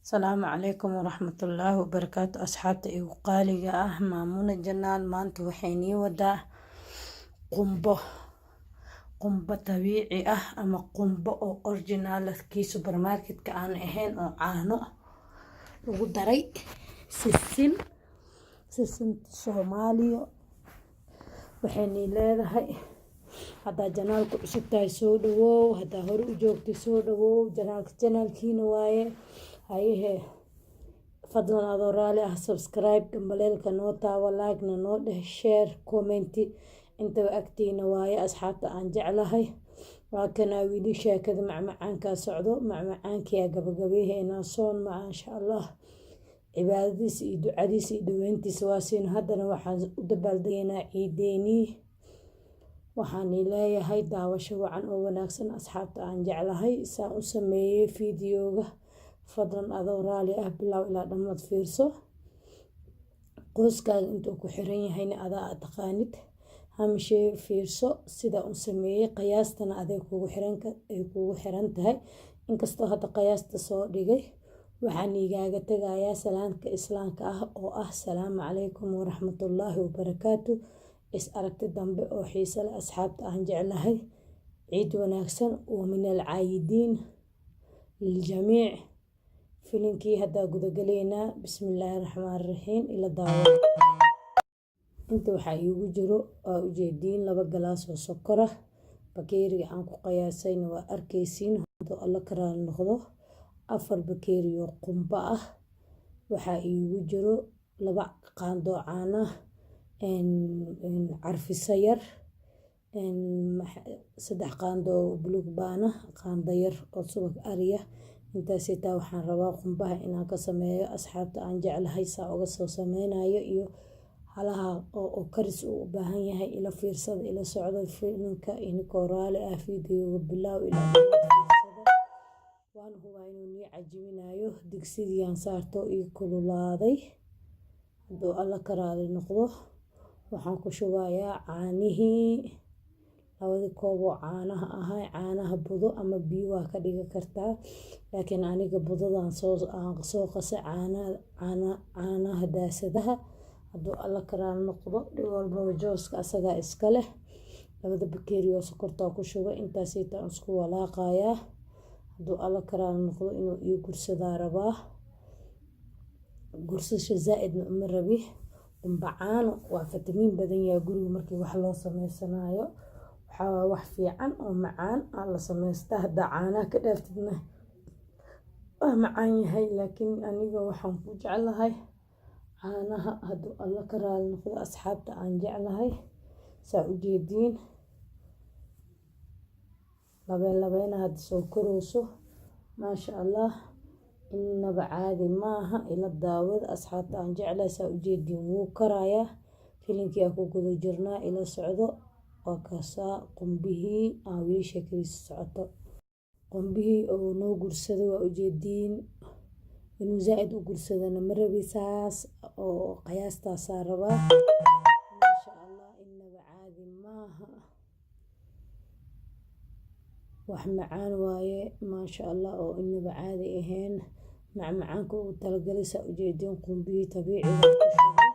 Asalaamu calaykum waraxmatullaahi wabarakaatu asxaabta igu qaaliga ah maamuna janaan maanta waxay nii wadaa qumbo dabiici ah ama qumbo oo original kii supermarketka aan ahayn oo caano lagu daray sisin Soomaaliya waxay leedahay haddaa janaalku cusub tahay soo dhawow haddaa hore u joogtay soo dhawow janaalkiina waaye hayehe fadlan adoo raali ah subscribe gambaleelka noo taawo like na noo dheh share comment intaba agtiina waaye asxaabta aan jeclahay waa kana wili sheekada macmacaanka socdo macmacaankiya gabagabeeheena soon maasha Allah cibaadadiisa iyo ducadiisa iyo dhaweyntiisa waa siin haddana waxaan u dabaaldegaynaa ciideeni waxaan leeyahay daawasho wacan oo wanaagsan asxaabta aan jeclahay saan u sameeyay fiidiyooga fadlan adoo raali ah bilow ilaa dhammaad fiirso qoyskaaga intuu ku xiran yahayna adaa taqaanid hamshee fiirso sida u sameeyay qiyaastana aday kugu xiran tahay inkastoo hadda qiyaasta soo dhigay waxaan igaaga tagayaa salaamka islaamka ah oo ah salaamu calaykum waraxmatullaahi wabarakaatu is aragti dambe oo xiiso leh asxaabta aan jeclahay ciid wanaagsan oo min alcaayidiin liljamiic filinkii haddaa gudagaleynaa bismillaahi raxmaani raxiim ila daawo inta waxaa iigu jiro waa ujeediin 2 galaas oo sokor ah bakeeriga aan ku qiyaasayna waa arkaysiin hadduu alla karaal noqdo 4 bakeeri oo qumbo ah waxaa iigu jiro 2 qaando caano carfisa yar 3 qaando buluug baana qaando yar oo subag ariya intaas xitaa waxaan rabaa qumbaha inaan ka sameeyo asxaabta aan jeclahay saa uga soo sameynayo iyo halaha oo karis u baahan yahay ila fiirsada ila socdo filinka inkoo raali ah fiidiyooga bilow ilaa waan hubaa inuu nii cajiminayo digsigaan saarto ii kululaaday hadduu alla ka raali noqdo waxaan ku shubayaa caanihii 2 koob oo caanaha ahay caanaha budo ama biyo waa ka dhigi kartaa laakiin aniga budadan soo qasay caanaha daasadaha hadduu alla ka raali noqdo walbaba jooska asagaa iska leh 2 bakeeri oo sokortaa ku shubay intaas xitaa isku walaaqayaa hadduu alla ka raali noqdo inuu ii gursadaa rabaa gursasho zaa'idna uma rabi qumbo caano waa fitamiin badan yaa guriga markii wax loo sameysanayo waxaa wax fiican oo macaan aan la sameystaa haddaa caanaha ka dhaaftidna waa macaan yahay laakiin aniga waxaan ku jeclahay caanaha hadduu alla ka raali noqdo asxaabta aan jeclahay saa u jeediin labeyna hadda soo korayso maasha Allah innaba caadi maaha ila daawada asxaabta aan jeclahay saa u jeediin wuu karayaa filinkii aan ku guda jirnaa ila socdo waa kaasaa qumbihii aan wiisha kaliisa socoto qumbihii oo noo gursaday waa ujeediin inuu zaa'id u gursadana ma rabi saas oo qiyaastaasaa rabaa maasha Allah innaba caadi maaha wax macaan waaye maasha Allah oo innaba caadi ahayn macmacaanka ugu talagalay saa ujeediin qumbihii dabiiciga ku shubay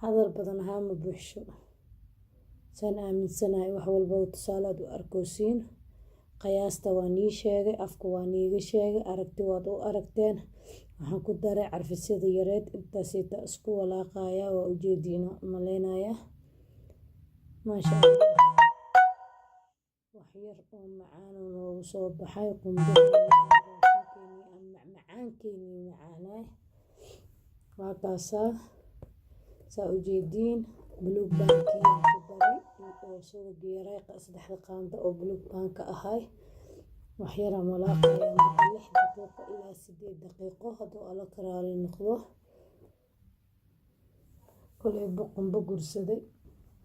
hadal badan ahaa ma buuxsho saan aaminsanahay wax walba tusaale aad u arkaysiin qiyaasta waa nii sheegay afka waa niiga sheegay aragti waad u aragteen waxaan ku daray carfisyada yareed intaas xitaa isku walaaqayaa waa ujeediina maleynayaa maasha Allah wax yar oo macaan oo noogu soo baxay macmacaankeenii macaanaay waa kaasaa saa ujeediin buluug baankii ku daray oo subag yaray 3 qaando oo buluug baanka ahay wax yar malaaqaya 6 daqiiqo ilaa 8 daqiiqo hadduu alla ka raali noqdo kulay qumbo gursaday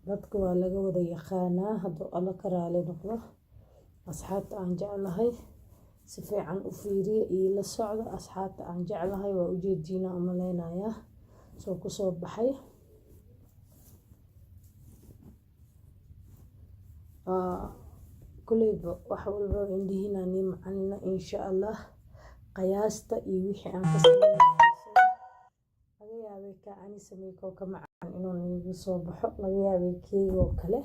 dadka waa laga wada yaqaanaa hadduu alla ka raali noqdo asxaabta aan jeclahay si fiican u fiiriya iyo la socdo asxaabta aan jeclahay waa ujeediina umaleynayaa soo ku soo baxay kuleyba wax walba indhihiina nii macalina insha allah qiyaasta iyo wixii aan ka sameeyay laga yaabay ka ani sameeyay ka macaan inuu nagu soo baxo laga yaabay keegoo kale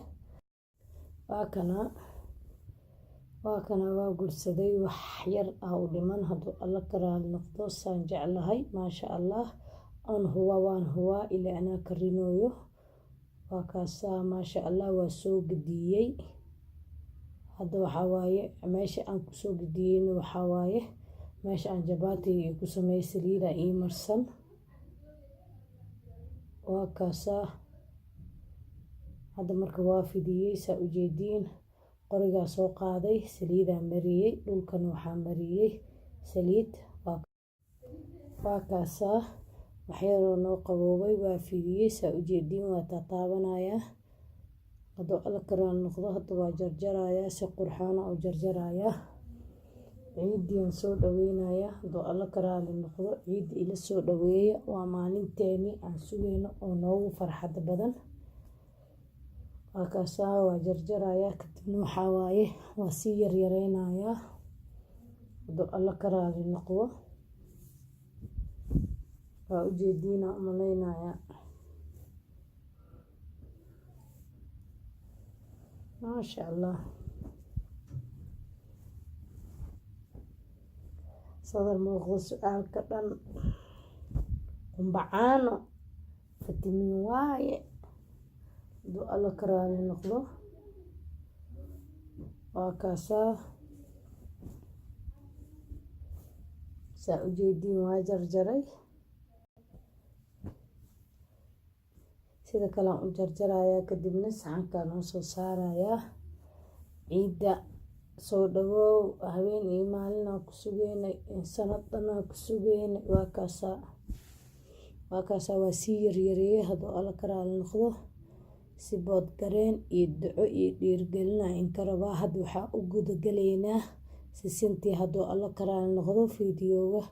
waa kana waa gursaday wax yar ah u dhiman hadduu alla karaali noqdo saan jeclahay maasha allah aan huwa ilaa anaa karinooyo waa kaasaa maasha allah waa soo gediyey hadda waxaa waaye meesha aan kusoo gediyeyna waxaa waaye meesha aan jabaatiga ku sameeyay saliida ii marsan waa kaasaa hadda marka waa fidiyey saa ujeediin qorigaa soo qaaday saliidaa mariyey dhulkan waxaa mariyey saliid waa kaasaa waxyaroo noo qaboobay waa fidiyey saa ujeediin waa taataabanayaa hadduu alla karaali noqdo hadda waa jarjarayaa si qurxoona u jarjarayaa ciidiyan soo dhaweynayaa hadduu alla karaali noqdo ciidda ila soo dhaweeya waa maalinteeni aan sugeyno oo noogu farxad badan waa kaasaa waa jarjarayaa kadibna waxaa waaye waa sii yaryareynayaa hadduu alla karaali noqdo waa ujeediina umaleynayaa maasha allah sadar muuqdo su-aalka dhan qumbacaano fitamiin waaye hadduu alla karaali noqdo waa kaasaa saa ujeediin waa jarjaray sida kale aan u jarjarayaa kadibna saxankaan oo soo saarayaa ciidda soo dhawow habeen iyo maalin aan ku sugeynay sanad dhan aan ku sugeynay waa kaasaa waa sii yaryareeyay hadduu alla karaali noqdo si bood gareen iyo duco iyo dhiirgelina inka rabaa hadda waxaa u gudagalaynaa sisintii hadduu alla karaali noqdo fiidiyooga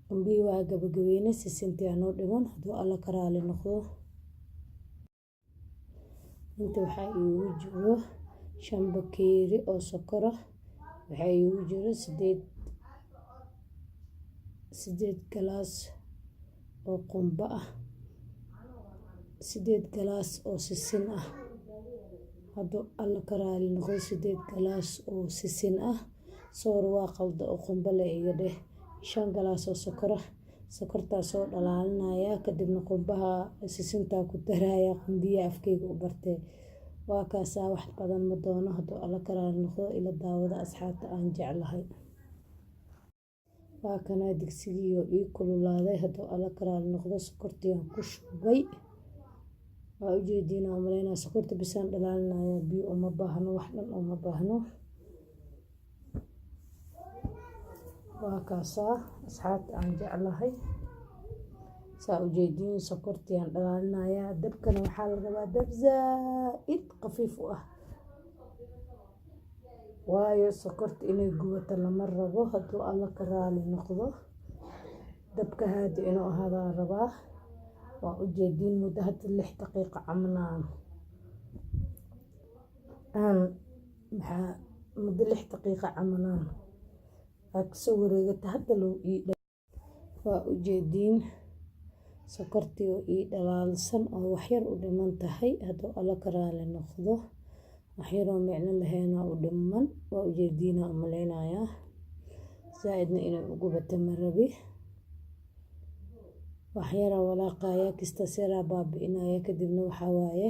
qumbihii waa gabagabeynay sisintii anoo dhiman hadduu alla karaali noqdo inta waxaa iigu jiro 5 bakeeri oo sokor ah waxaa iigu jiro 8 galaas oo qumbo ah 8 galaas oo sisin ah hadduu alla karaali noqdo 8 galaas oo sisin ah soor waa qalda oo qumbo la iga dheh 5 galaas oo sokor ah sokortaa soo dhalaalinayaa kadibna qumbaha sisintaa ku darayaa qumbiya afkeyga u bartee waa kaasaa wax badan ma doono hadduu alla karaali noqdo ila daawada asxaabta aan jeclahay waa kanaa digsigii oo ii kululaaday hadduu alla karaali noqdo sokortii aan ku shubay waa ujeediina umaleynaa sokorta bisaan dhalaalinayaa biyo uma baahno wax dhan uma baahno waa kaasaa asxaabta aan jeclahay saa ujeediin sokortii aan dhalaalinayaa dabkana waxaa la rabaa dab zaa'id khafiif u ah waayo sokorta inay gubato lama rabo hadduu alla karaali noqdo dabka haadi inuu ahaadaa rabaa waa ujeediin muddo hadda 6 daqiiqo camal muddo 6 daqiiqo camal kasoo wareegata hadda loo ii waa ujeediin sokortii oo ii dhalaalsan oo waxyar u dhiman tahay hadduu alla karaali noqdo waxyaroo micno laheena u dhiman waa ujeediina umaleynayaa zaa'idna inay u gubato ma rabi waxyara walaaqaya kista seraa baabi'inaya kadibna waxaa waaye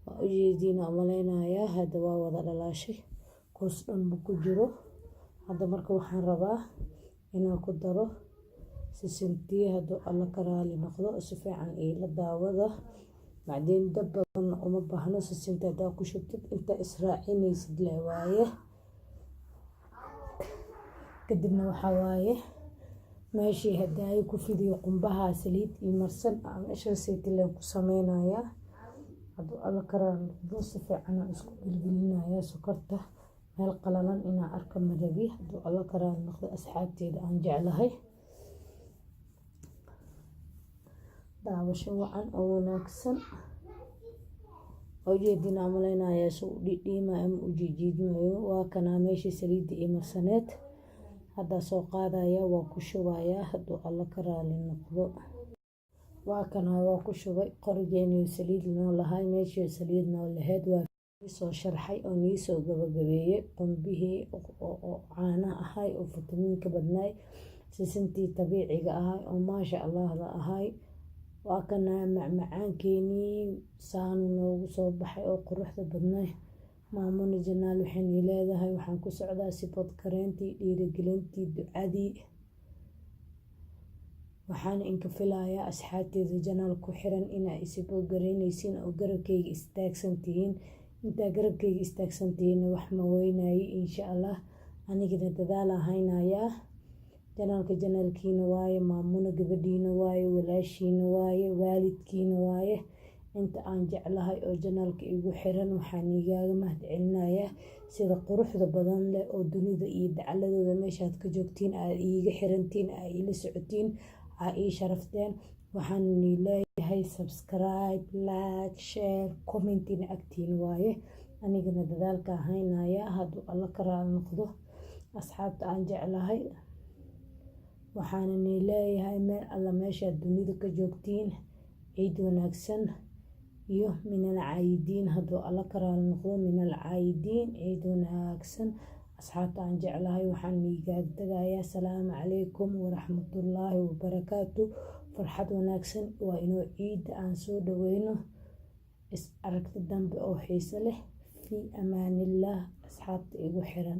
waa ujeediina umaleynayaa hadda waa wada dhalaashay kuus dhan ma ku jiro hadda marka waxaan rabaa inaan ku daro sisintii hadduu alla karaali noqdo si fiican ila daawada bacdeen dab badan uma baahno sisinta haddaa ku shubtid inta israacinaysid le waaye kadibna waxaa waaye meeshii hadaayo ku fidiyo qumbaha saliid iyo marsan meesha saytile ku sameynayaa hadduu alla karaali noqdo si fiican aan isku gelgelinayaa sokorta meel qalalan inaan arka ma rabi hadduu alla karaali noqdo asxaabteeda aan jeclahay daawasho wacan oo wanaagsan ujeediina umaleynayaa soo dhidhiima ama u jiijiidmayo waa kanaa meeshii saliidda iyo marsaneed hadda soo qaadaya waa ku shubaya hadduu alla ka raali noqdo. waa kana waa ku shubay qorigeeniyo saliid noo lahay meeshii saliid noo lahayd waa soo sharxay oo nii soo gabagabeeyey qumbihii oo caana ahay oo fitamiinka badnaay sisintii dabiiciga ahay oo maasha allahda ahay. waa kana macmacaankeenii saan noogu soo baxay oo quruxda badnaay. maamuna janaal waxay leedahay waxaan ku socdaa sibod kareentii dhiirigelintii ducadii. waxaan inka filayaa asxaabteeda janaal ku xiran inaa isiboo garaynaysiin oo garabkayga istaagsantihiin. intaa garabkayga istaagsantihiin wax ma weynaayay insha allah. anigana dadaal ahaynayaa. janaalka janaalkiina waaye, maamuna gabadhiina waaye, walaashiina waaye, waalidkiina waaye. inta aan jeclahay oo janaalka igu xiran waxaan igaaga mahad celinayaa sida quruxda badan leh oo dunida iyo dacladooda meeshaad ka joogtiin aad iiga xirantiin aad ila socotiin aad ii sharafteen. waxaan leeyahay subscribe, like, share, commentina agtiin waaye. anigana dadaalka ahaynayaa hadduu alla ka raali noqdo. asxaabta aan jeclahay waxaana leeyahay meel alla meeshaad dunida ka joogtiin ciid wanaagsan iyo minal caayidiin hadduu alla ka raali noqdo. minal caayidiin ciid wanaagsan. asxaabta aan jeclahay waxaan igaga tagayaa salaamu calaykum waraxmatullaahi wabarakaatu. farxad wanaagsan waa inuu ciida aan soo dhaweyno. is aragti dambe oo xiiso leh. fii amaanillaah asxaabta igu xiran.